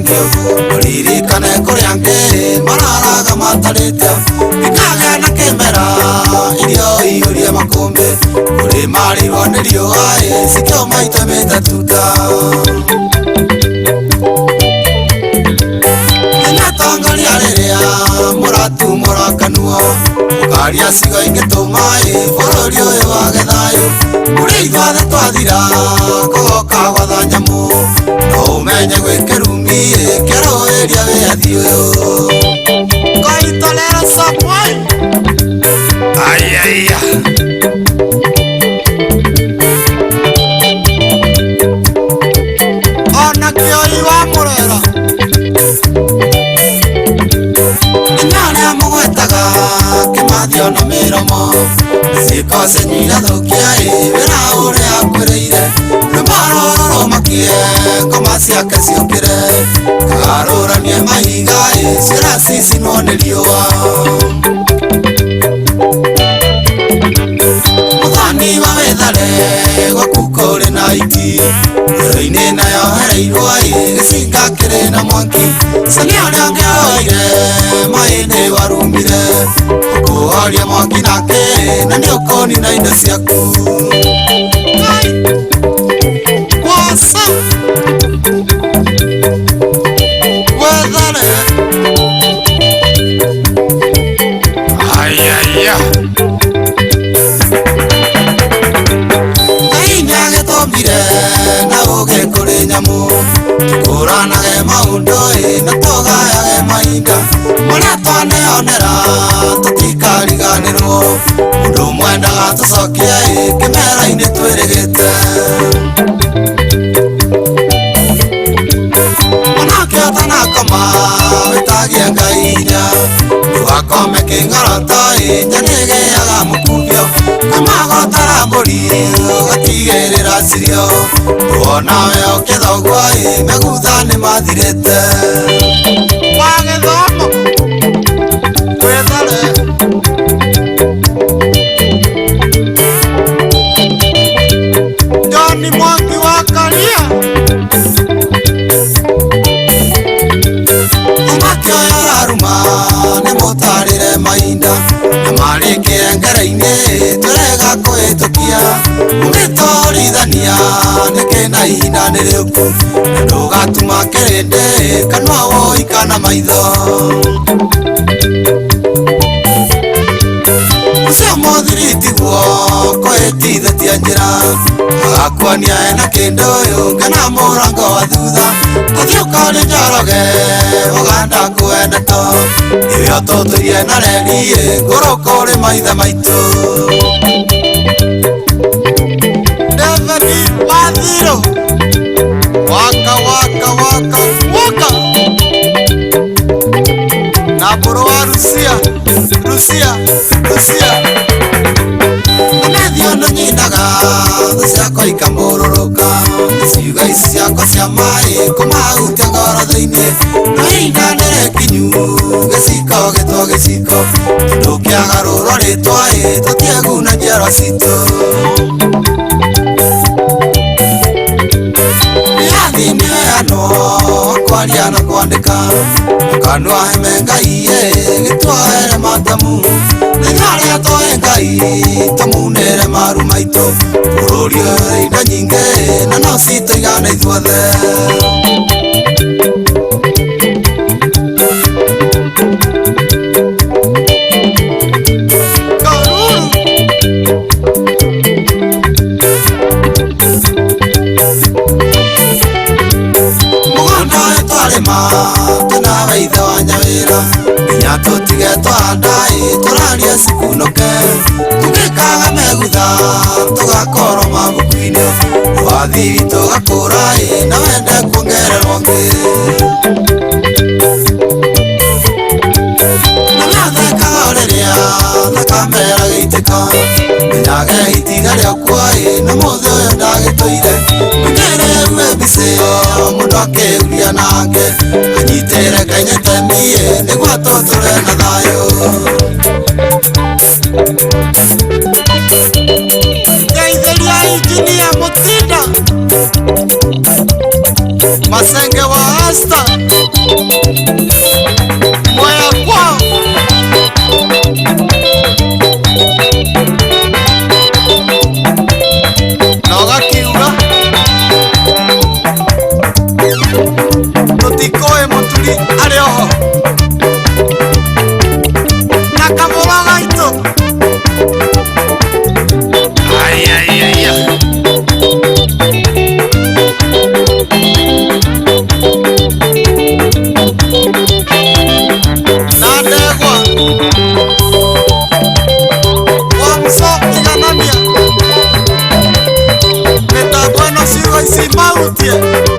tengio uririkane kuri ange mararaga matarite ikaga na kemera irio iurie makumbe kuri mari wonelio ai sikio maite metatuta Tangalia rerea muratu murakanua ukaria sigo ingetumai bororio wagethayo muri ithathe twathira kogoka gwatha nyamu no umenye gwikerumi kero eria wiathi uyu koitolera samwai ayaya ona kioi wa murera Kimathio na miromo Siko senyira thukia wira uria akwireire Rumaroro makie Ngoma ciake ciukire Kagaruranie mahiga Ciara cici none riua Muthani wawethare Gwaku kuri na iti Iro-ini nayo hereirwo Gicinga kiri na mwanki Sania uria ngioire Maini warumire Kuhoria mwangi nake Na ni ukoni na indo ciaku Wasa Wethare Ayaya Ngai niagĩtũmbire na ũũgĩ kũrĩ nyamũ Tũkũranage maũndũ na tũgayage mahinda Marĩa twaneonera tũtikariganĩrwo Mũndũ ũmwe ndagatũcokia kĩmera-inĩ twĩrĩgĩte Mwanake ũtanakoma wĩtagie Ngai hinya Ndũgakome kĩng'oroto nyanĩgĩaga mũkubio Kamagotara mbũri ũgatigĩrĩra cirio Ndũona we ũkĩthogwo megutha nĩ mathirĩte Wa gĩthomo Wethare John Mwangi wa Karia Ũmakĩoya aruma nĩ mũtarĩre mahinda Na marĩkie ngere-inĩ tũrega kũhĩtũkia Mũgĩtwarithania nĩkĩ na ihinda nĩ rĩũku Na ndũgatuma kĩrĩndĩ kanua woi kana maitho Ũcio mũthiriti guo kũhĩtithĩtie njĩra Agakuania ena kĩndũ ngana mũrango wa thutha Tũthiĩ ũkoni njoroge ũganda kwenda to Ĩrĩa tũtũrie na reri ngũrũ kũrĩ maithe maitũ David Wathiro Waka waka waka waka Na mbũrũ wa Rusia Nanathio no nyinaga thũ ciakwa ikamũrũrũka Ciuga ici ciakwa cia maĩ kũmahutia ngoro thĩinĩ No ihinda nĩ rĩkinyu gĩciko gĩtwo gĩciko Tũkĩagarũrwo rĩtwa tũtieguna njiarwa citũ Nĩathi nĩweano kwaria na kwandĩka Kanua heme Ngai gĩtwahere matamu Nĩnarĩa tũhe Ngai tũmunĩre maru maitũ Bũrũri ũyũ indo nyingĩ na no citũigana ithuothe Mũgũnda ũyũ twarĩma tũnawe ithe wa nyawĩra Nginya tũtige twahanda tũraria cikunũke Tũgĩkaga megutha tũgakorwo mabuku-inĩ Wathi witũ gakũra na wende kuongererwo ngĩ Na nathekaga rĩrĩa thakame ĩragĩitĩka Menyage itiga rĩakwa na mũthĩ ũyũ ndagĩtũire Menyere uwe mbica ĩyo mũndũ akĩuria nake Anyitĩre Ngai nyetemi nĩguo tũtũre na thayũ Ngeithĩria injinia Mutinda Masenge wa Asta Ngai mahutie